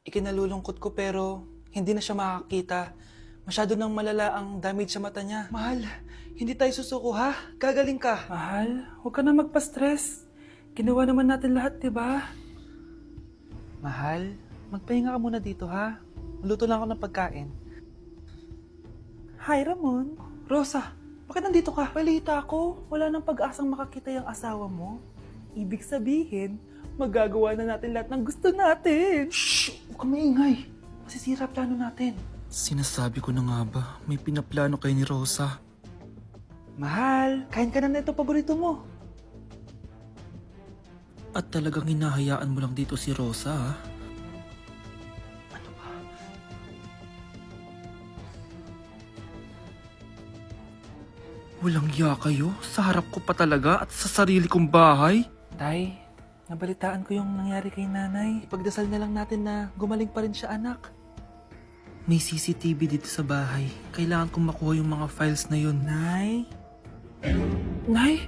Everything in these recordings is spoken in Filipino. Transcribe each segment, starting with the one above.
Ikinalulungkot ko pero hindi na siya makakita. Masyado nang malala ang damage sa mata niya. Mahal, hindi tayo susuko ha? Gagaling ka. Mahal, huwag ka na magpa-stress. Ginawa naman natin lahat, diba? Mahal, magpahinga ka muna dito ha? Maluto lang ako ng pagkain. Hi, Ramon. Rosa, bakit nandito ka? Balita ko, wala nang pag-asang makakita yung asawa mo. Ibig sabihin, magagawa na natin lahat ng gusto natin. Shh! Huwag ka maingay. Masisira plano natin. Sinasabi ko na nga ba, may pinaplano kayo ni Rosa. Mahal, kain ka na nito paborito mo. At talagang hinahayaan mo lang dito si Rosa, ha? Ano ba? Walang iya kayo? Sa harap ko pa talaga at sa sarili kong bahay? Tay, nabalitaan ko yung nangyari kay nanay. Ipagdasal na lang natin na gumaling pa rin siya, anak. May CCTV dito sa bahay. Kailangan kong makuha yung mga files na yun. Nay? Nay?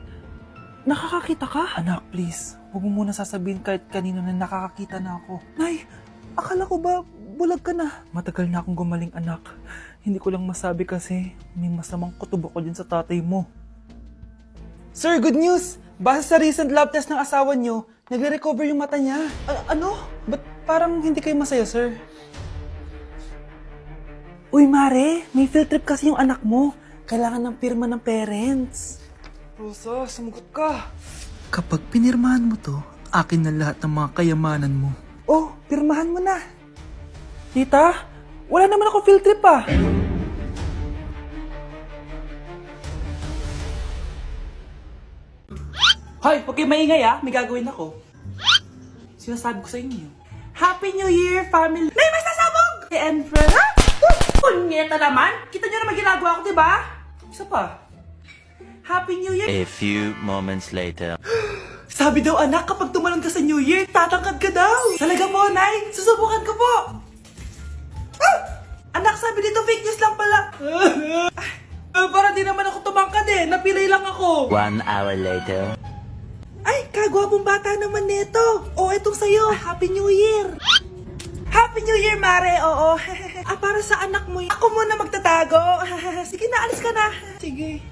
Nakakakita ka? Anak, please. Huwag mo muna sasabihin kahit kanino na nakakakita na ako. Nay, akala ko ba bulag ka na? Matagal na akong gumaling, anak. Hindi ko lang masabi kasi may masamang kutob ako dyan sa tatay mo. Sir, good news! Base sa recent lab test ng asawa niyo, nagre-recover yung mata niya. Ano? Ba't parang hindi kayo masaya, sir? Uy, Mare, may field trip kasi yung anak mo. Kailangan ng pirma ng parents. Rosa, sumagot ka. Kapag pinirmahan mo to, akin na lahat ng mga kayamanan mo. Oh, pirmahan mo na. Tita, wala naman ako field trip ah. Hoy, huwag kayo maingay ah. May gagawin ako. Sinasabi ko sa inyo. Happy New Year, family! Nay, mas nasabog! And friends, ha? Punyeta naman! Kita nyo naman ginagawa ko, diba? Isa pa. Happy New Year! A few moments later. Sabi daw anak, kapag tumalon ka sa New Year, tatangkad ka daw! Talaga po, Nay! Susubukan ko po! Ah! Anak, sabi dito fake news lang pala! Para di naman ako tumangkad eh! Napilay lang ako! 1 hour later. Ay, kagwapong bata naman nito! Oh, etong sa'yo! Happy New Year! Happy New Year, Mare! Oo. Para sa anak mo, ako muna magtatago. Sige na, alis ka na. Sige.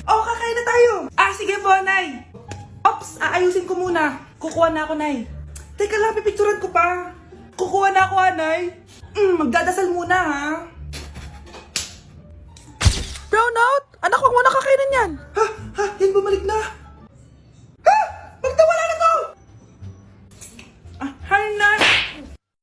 Oh, kakain na tayo. Sige po, Nay. Ops, aayusin ko muna. Kukuha na ako, Nay. Teka lang, pipicturan ko pa. Kukuha na ako, Nay. Magdadasal muna, ha? Brownout! Anak, huwag mo na kakainin yan. Yan bumalik na. Magtawala na to! Hi, Nay!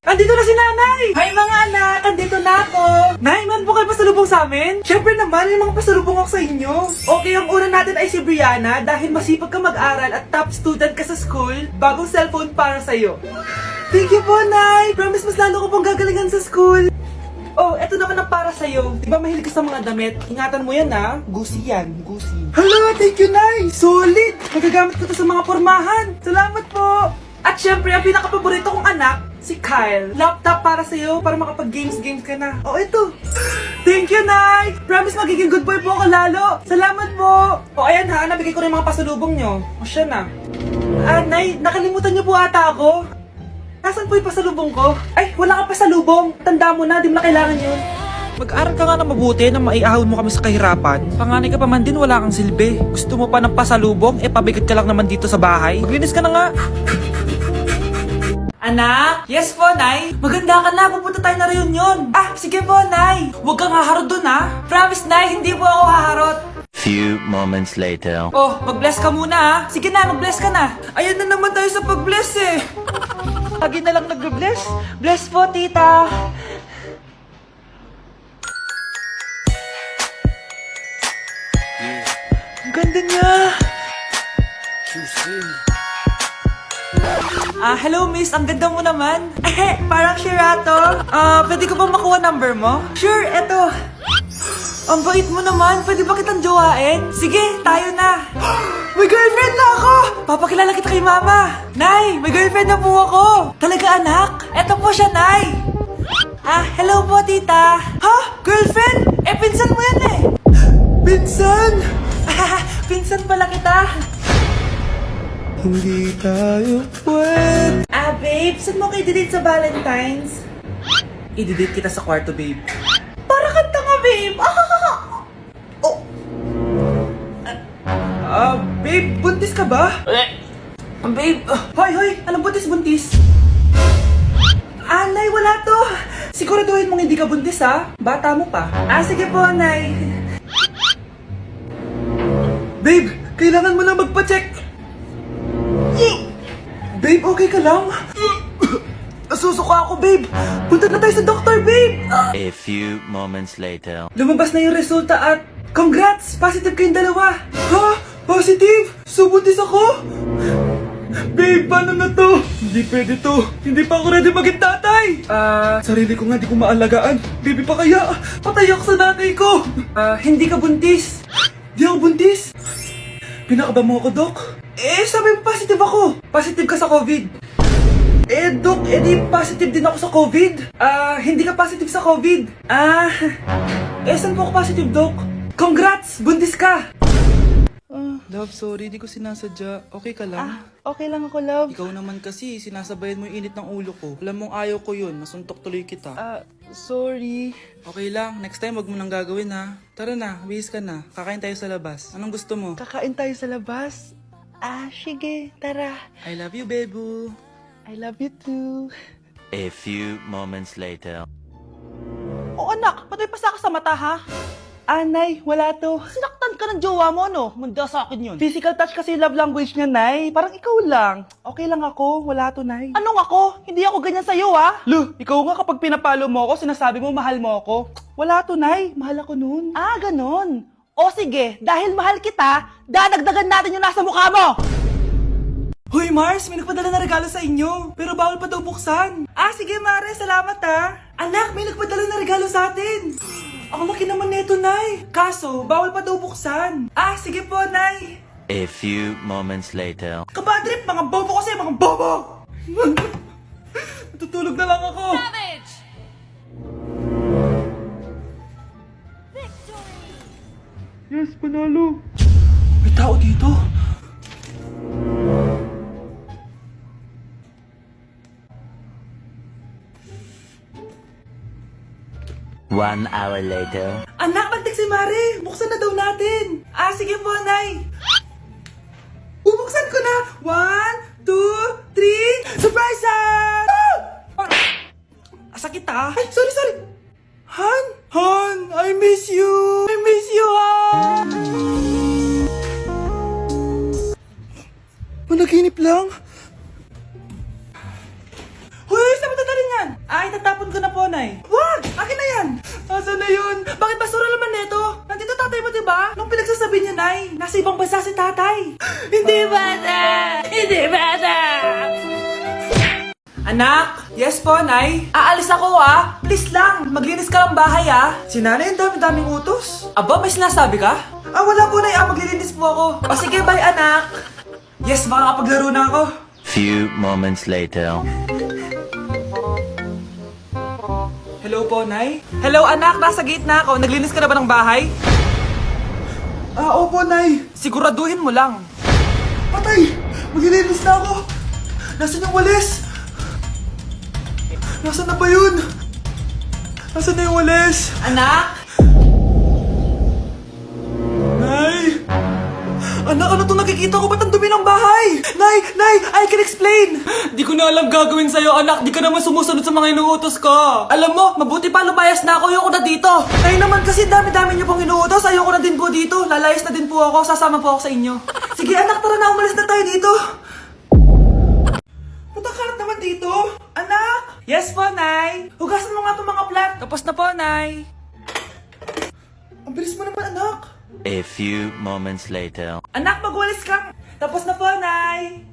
Andito na si Nanay! Hi, mga anak! Andito na ako! Nay, man po kayo pasalubong sa amin? Siyempre naman, may mga pasalubong ako sa inyo. Okay, ang una natin ay si Brianna dahil masipag ka mag-aral at top student ka sa school. Bagong cellphone para sa'yo. Thank you po, Nay! Promise mas lalo ko pong gagalingan sa school. Oh, eto naman ang para sa'yo. Diba mahilig ka sa mga damit? Ingatan mo yan, ha? Gucci yan, Gucci. Hala, thank you, Nay! Solid! Magagamit ko to sa mga pormahan. Salamat po! At syempre, ang pinaka-paborito kong anak, si Kyle. Laptop para sa'yo, para makapag-games ka na. Oh, ito. Thank you, Nay! Promise magiging good boy po ako lalo. Salamat po! O, ayan ha, nabigay ko na yung mga pasalubong nyo. O, siya na. Nay, nakalimutan niyo po ata ako. Nasaan po yung pasalubong ko? Ay, wala ka pasalubong. Tanda mo na, di mo na kailangan yun. Mag-aral ka nga na mabuti na maiahon mo kami sa kahirapan. Panganay ka pa man din, wala kang silbi. Gusto mo pa ng pasalubong? Pabigat ka lang naman dito sa bahay. Maglinis ka na nga. Anak? Yes po, Nay. Maganda ka na, pupunta tayo na reunion. Sige po, Nay. Huwag kang haharot dun, ha? Promise, Nay, hindi po ako haharot. Few moments later. Oh, mag-bless ka muna, ha? Sige na, mag-bless ka na. Ayan na naman tayo sa pag-bless, eh. Lagi na lang nag-bless. Bless po, tita. Ang ganda niya. Hello miss, ang ganda mo naman. Parang Sherato. Pwede ko ba makuha number mo? Sure, eto. Ang bait mo naman, pwede ba kitang jowain? Sige, tayo na. May girlfriend na ako! Papakilala kita kay mama. Nay, may girlfriend na po ako. Talaga anak? Eto po siya, Nay. Hello po tita. Ha? Girlfriend? Pinsan mo yan eh. Pinsan? Pinsan pala kita. Hindi tayo pwede. Babe, saan mo kayo delete sa Valentine's? I-delete kita sa kwarto, babe. Para kanta nga, babe. Oh. Babe, buntis ka ba? Babe, hoy, anong buntis? Nay, wala to. Siguraduhin mong hindi ka buntis, ha? Bata mo pa. Sige po, Nay. Babe, kailangan mo na magpa-check. Babe, okay ka lang? Nasusuka ako, babe. Punta na tayo sa doktor, babe. A few moments later. Lumabas na yung resulta at congrats! Positive kayong dalawa. Ha? Positive? So, buntis ako? Babe, paano na to? Hindi pwede to. Hindi pa ako ready maging tatay. Sarili ko nga di ko maalagaan. Baby pa kaya? Patay ako sa nanay ko. Hindi ka buntis. Di ako buntis? Pinakaba mo ako, Dok? Sabi mo positive ako. Positive ka sa COVID. Dok, di positive din ako sa COVID. Hindi ka positive sa COVID. Saan po ako positive, Dok? Congrats! Buntis ka! Love, sorry, di ko sinasadya. Okay ka lang? Okay lang ako, love. Ikaw naman kasi, sinasabayan mo yung init ng ulo ko. Alam mong ayaw ko yun, nasuntok tuloy kita. Sorry. Okay lang, next time wag mo nang gagawin ha. Tara na, bihis ka na. Kakain tayo sa labas. Anong gusto mo? Kakain tayo sa labas. Sige, tara. I love you, bebu. I love you too. A few moments later. Anak, ba't may pasa ka sa mata, ha? Nay, wala to. Sinaktan ka ng jowa mo, no? Manda sa akin yun. Physical touch kasi love language niya, Nay. Parang ikaw lang. Okay lang ako, wala to, Nay. Anong ako? Hindi ako ganyan sa'yo, ha? Lu, ikaw nga kapag pinapalo mo ako, sinasabi mo mahal mo ako. Wala to, Nay. Mahal ako noon. Ganon. O sige, dahil mahal kita, dadagdagan natin yung nasa mukha mo! Hoy, Mars, may nagpadala na regalo sa inyo. Pero bawal pa daw buksan. Sige, Mare, salamat ha. Anak, may nagpadala na regalo sa atin. Ang laki naman nito, Nay. Kaso, bawal pa daw buksan. Sige po, Nay. A few moments later. Kabadrip, mga bobo kasi, mga bobo! Natutulog na lang ako. Yes, panalo. May tao dito. One hour later. Anak, nagtik si Mare. Buksan na daw natin. Sige po, Nay. Bubuksan ko na. 1, 2, 3. Surprise! Sakit Ay, sorry. Han, I miss you. Han. Managinip lang. Hoy, saan mo dadalhin yan? Itatapon ko na po, Nay. Wag! Akin na yan! Asan na yun? Bakit basura naman neto? Nandito tatay mo, diba? Nung pinagsasabi niya, Nay, nasa ibang bansa si tatay. Hindi bata! Anak! Yes po, Nay. Aalis ako, Please lang, maglinis ka ng bahay, Si nanay, ang dami-daming utos. Aba, may sinasabi ka? Wala po, Nay. Maglilinis po ako. Sige, bye, anak. Yes, makakapaglaro na ako. Few moments later. Hello po, Nay? Hello, anak. Nasa gate na ako. Naglinis ka na ba ng bahay? Opo, Nay. Siguraduhin mo lang. Patay! Maglilinis na ako. Nasaan yung walis? Nasaan na ba yun? Nasaan na yung walis? Anak? Nay! Anak, ano itong nakikita ko? Ba't ang dumi ng bahay? Nay! I can explain! Di ko na alam gagawin sa'yo, anak. Di ka naman sumusunod sa mga inuutos ko. Alam mo, mabuti pa lumayas na ako. Ayoko na dito. Ay naman kasi dami-dami niyo pong inuutos. Ayoko na din po dito. Lalayas na din po ako. Sasama po ako sa inyo. Sige, anak, tara na. Umalis na tayo dito. Matakalat naman dito. Anak! Yes po, Nay. Hugasan mo nga itong mga plat. Tapos na po, Nay. Ang bilis mo naman, anak. A few moments later. Anak, magwalis ka! Tapos na po, Nay!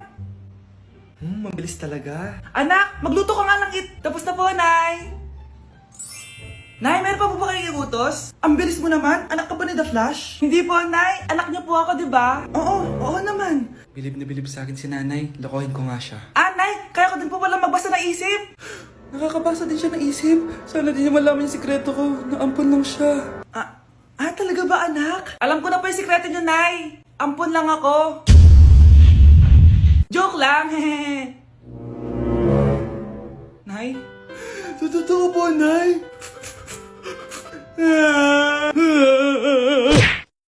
Mabilis talaga. Anak, magluto ka nga ng Tapos na po, Nay! Nay, meron pa po ba kayong iutos? Ang bilis mo naman. Anak ka ba ni The Flash? Hindi po, Nay. Anak niyo po ako, di ba? Oo naman. Bilib na bilib sa akin si nanay. Lokohin ko nga siya. Nay, kaya ko din po pala magbasa ng isip. Nakakabasa din siya ng isip. Sana di niya malaman yung sikreto ko. Naampon lang siya. Talaga ba, anak? Alam ko na po yung sikreto niyo, Nay. Ampun lang ako. Joke lang, hehehe. Nay? Sa totoo po, Nay?